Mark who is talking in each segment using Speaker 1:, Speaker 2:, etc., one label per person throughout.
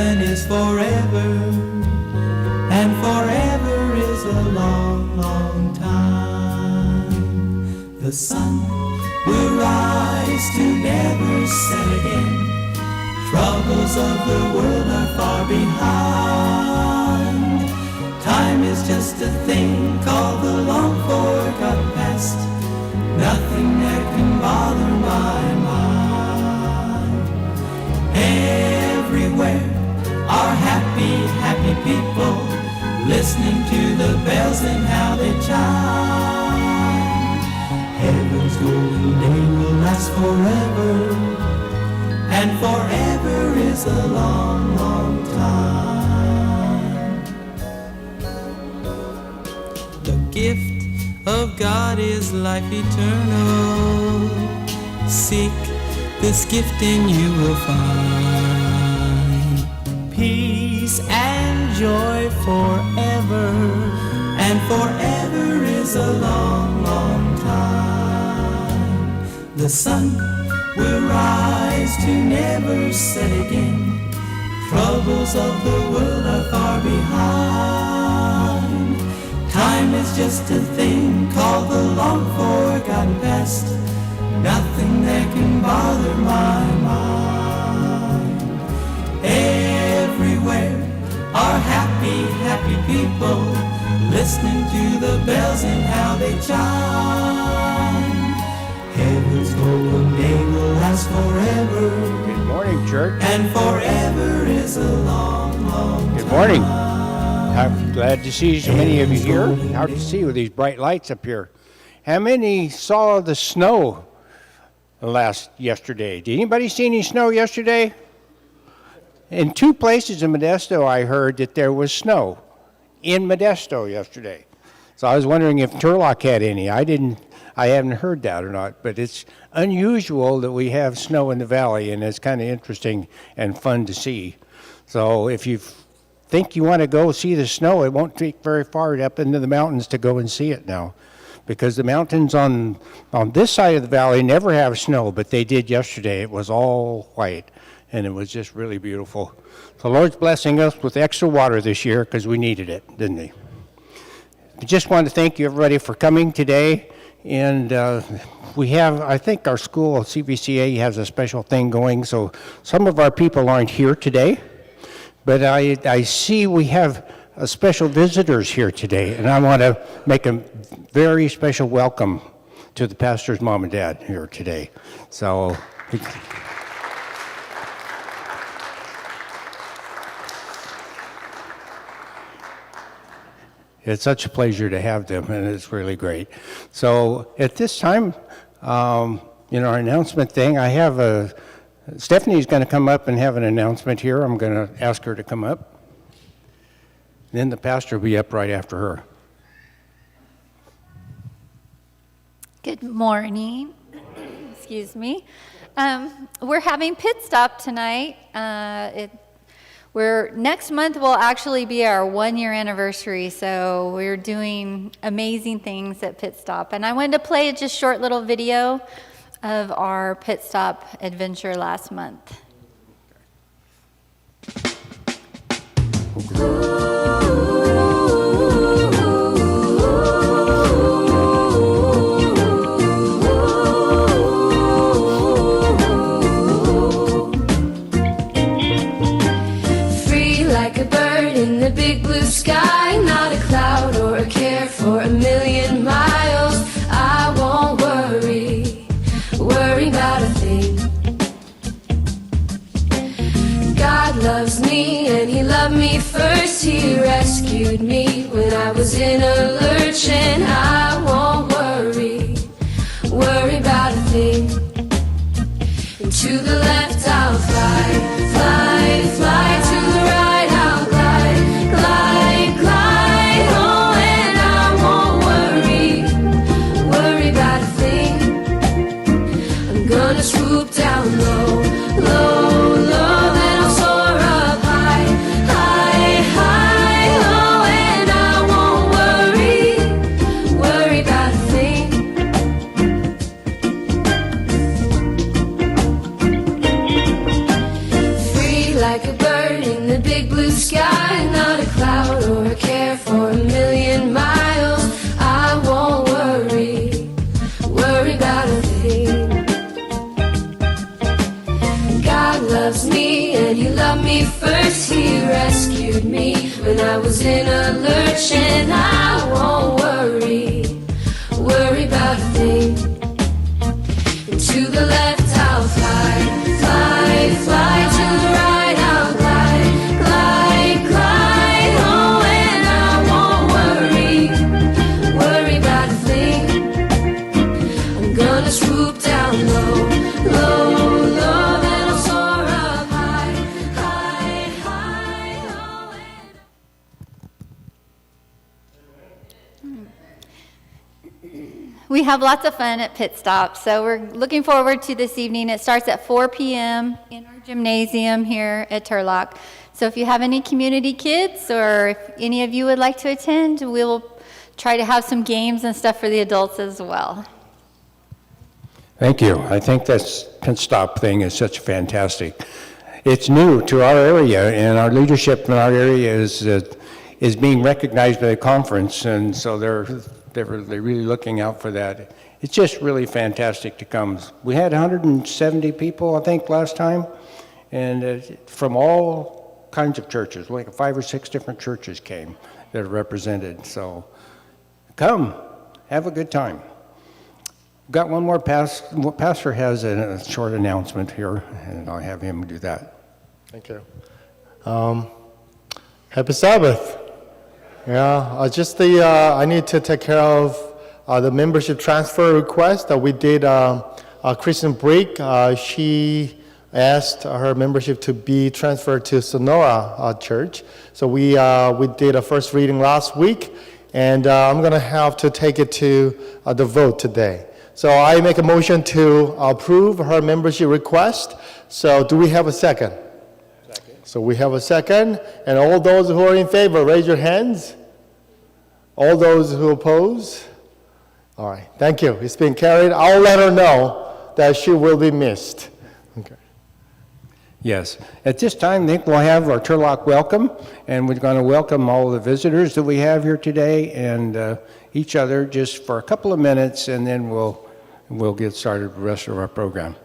Speaker 1: Heaven is forever, and forever is a long, long time. The sun will rise to never set again. Troubles of the world are far behind. Time is just a thing called the long forgotten past. Nothing that can bother my mind. Everywhere are happy, happy people, listening to the bells and how they chime. Heaven's golden day will last forever, and forever is a long, long time. The gift of God is life eternal. Seek this gift and you will find peace and joy forever, and forever is a long, long time. The sun will rise to never set again. Troubles of the world are far behind. Time is just a thing called the long forgotten past. Nothing that can bother my mind. Everywhere are happy, happy people, listening to the bells and how they chime. Heaven's golden day will last forever.
Speaker 2: Good morning, church.
Speaker 1: And forever is a long, long time.
Speaker 2: Good morning. I'm glad to see so many of you here. Hard to see with these bright lights up here. How many saw the snow yesterday? Did anybody see any snow yesterday? In 2 places in Modesto, I heard that there was snow in Modesto yesterday. So I was wondering if Turlock had any. I haven't heard that or not, but it's unusual that we have snow in the valley, and it's kind of interesting and fun to see. So if you think you want to go see the snow, it won't take very far up into the mountains to go and see it now, because the mountains on this side of the valley never have snow, but they did yesterday. It was all white, and it was just really beautiful. The Lord's blessing us with extra water this year because we needed it, didn't He? I just want to thank you, everybody, for coming today. And we have, I think our school, CVCA, has a special thing going, so some of our people aren't here today. But I see we have special visitors here today, and I want to make a very special welcome to the pastor's mom and dad here today. So, it's such a pleasure to have them, and it's really great. So at this time, our announcement thing, I have Stephanie's going to come up and have an announcement here. I'm going to ask her to come up. Then the pastor will be up right after her.
Speaker 3: Good morning. Excuse me. We're having pit stop tonight. Next month will actually be our 1-year anniversary, so we're doing amazing things at Pit Stop. And I wanted to play just short little video of our Pit Stop adventure last month.
Speaker 4: In the big blue sky, not a cloud or a care for 1,000,000 miles. I won't worry about a thing. God loves me and He loved me first. He rescued me when I was in a lurch, and I won't worry about a thing. And to the left I'll fly, fly, fly. To the right I'll glide, glide, glide. Oh, and I won't worry about a thing. I'm gonna swoop down low, low, low. Then I'll soar up high, high, high. Oh, and I won't worry about a thing. in the big blue sky, not a cloud or a care for a million miles. I won't worry about a thing. God loves me and He loved me first. He rescued me when I was in a lurch, and I won't worry about a thing. And to the left I'll fly, fly, fly. To the right I'll glide, glide, glide. Oh, and I won't worry about a thing. I'm gonna swoop down low, low, low. Then I'll soar up high, high, high. Oh,
Speaker 3: We have lots of fun at Pit Stop, so we're looking forward to this evening. It starts at 4 p.m. in our gymnasium here at Turlock. So if you have any community kids, or if any of you would like to attend, we'll try to have some games and stuff for the adults as well.
Speaker 2: Thank you. I think this Pit Stop thing is such fantastic. It's new to our area, and our leadership in our area is being recognized by the conference, and so they're really looking out for that. It's just really fantastic to come. We had 170 people, I think, last time, and from all kinds of churches, like 5 or 6 different churches came that are represented. So come, have a good time. Got one more pastor has a short announcement here, and I'll have him do that.
Speaker 5: Thank you. Happy Sabbath. Yeah, I need to take care of the membership transfer request that we did. Kristen Break, she asked her membership to be transferred to Sonora Church. So we did a first reading last week, and I'm going to have to take it to the vote today. So I make a motion to approve her membership request. So do we have a second? So we have a second, and all those who are in favor, raise your hands. All those who oppose? All right, thank you. It's been carried. I'll let her know that she will be missed. Okay.
Speaker 2: Yes. At this time, I think we'll have our Turlock welcome, and we're going to welcome all the visitors that we have here today, and each other just for a couple of minutes, and then we'll get started with the rest of our program.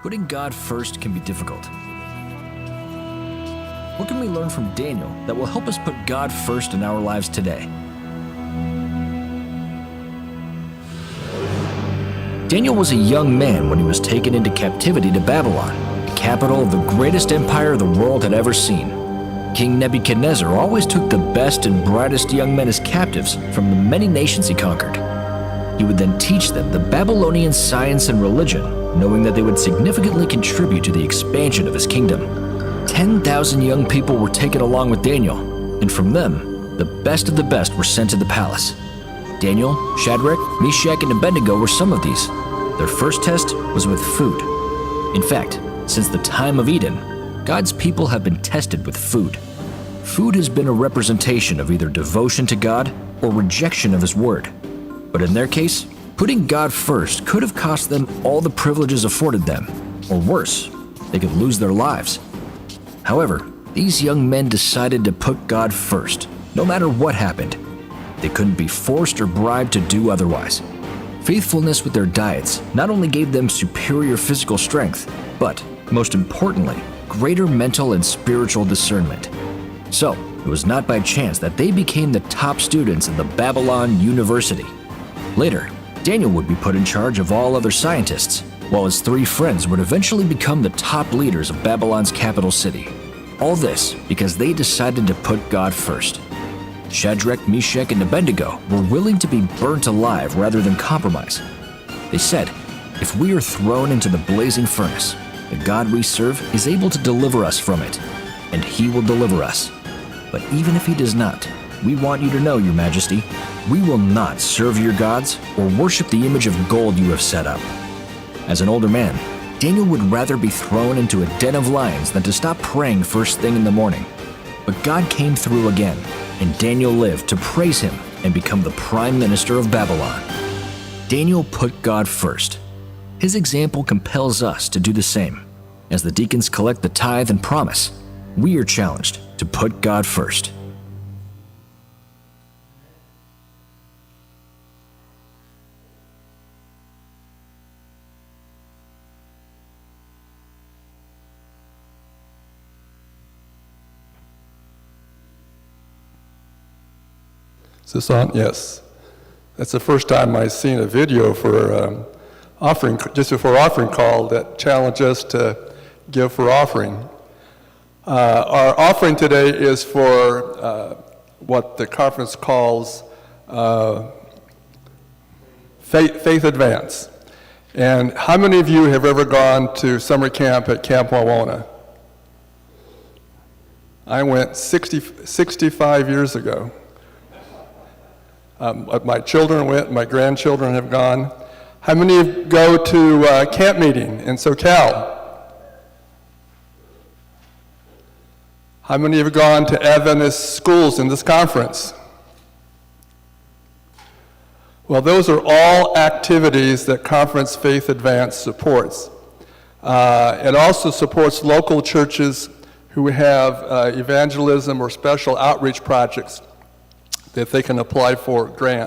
Speaker 6: Putting God first can be difficult. What can we learn from Daniel that will help us put God first in our lives today? Daniel was a young man when he was taken into captivity to Babylon, the capital of the greatest empire the world had ever seen. King Nebuchadnezzar always took the best and brightest young men as captives from the many nations he conquered. He would then teach them the Babylonian science and religion, knowing that they would significantly contribute to the expansion of his kingdom. 10,000 young people were taken along with Daniel, and from them, the best of the best were sent to the palace. Daniel, Shadrach, Meshach, and Abednego were some of these. Their first test was with food. In fact, since the time of Eden, God's people have been tested with food. Food has been a representation of either devotion to God or rejection of his word. But in their case, putting God first could have cost them all the privileges afforded them, or worse, they could lose their lives. However, these young men decided to put God first, no matter what happened. They couldn't be forced or bribed to do otherwise. Faithfulness with their diets not only gave them superior physical strength, but, most importantly, greater mental and spiritual discernment. So, it was not by chance that they became the top students in the Babylon University. Later, Daniel would be put in charge of all other scientists, while his 3 friends would eventually become the top leaders of Babylon's capital city. All this because they decided to put God first. Shadrach, Meshach, and Abednego were willing to be burnt alive rather than compromise. They said, "If we are thrown into the blazing furnace, the God we serve is able to deliver us from it, and he will deliver us. But even if he does not, we want you to know, your majesty, we will not serve your gods or worship the image of gold you have set up." As an older man, Daniel would rather be thrown into a den of lions than to stop praying first thing in the morning. But God came through again, and Daniel lived to praise him and become the prime minister of Babylon. Daniel put God first. His example compels us to do the same. As the deacons collect the tithe and promise, we are challenged to put God first.
Speaker 7: Is this on? Yes. That's the first time I've seen a video for offering, just before offering call, that challenged us to give for offering. Our offering today is for what the conference calls Faith Advance. And how many of you have ever gone to summer camp at Camp Wawona? I went 65 years ago. My children went, my grandchildren have gone. How many of you go to camp meeting in SoCal? How many have gone to Adventist schools in this conference? Well, those are all activities that Conference Faith Advance supports. It also supports local churches who have evangelism or special outreach projects that they can apply for grant.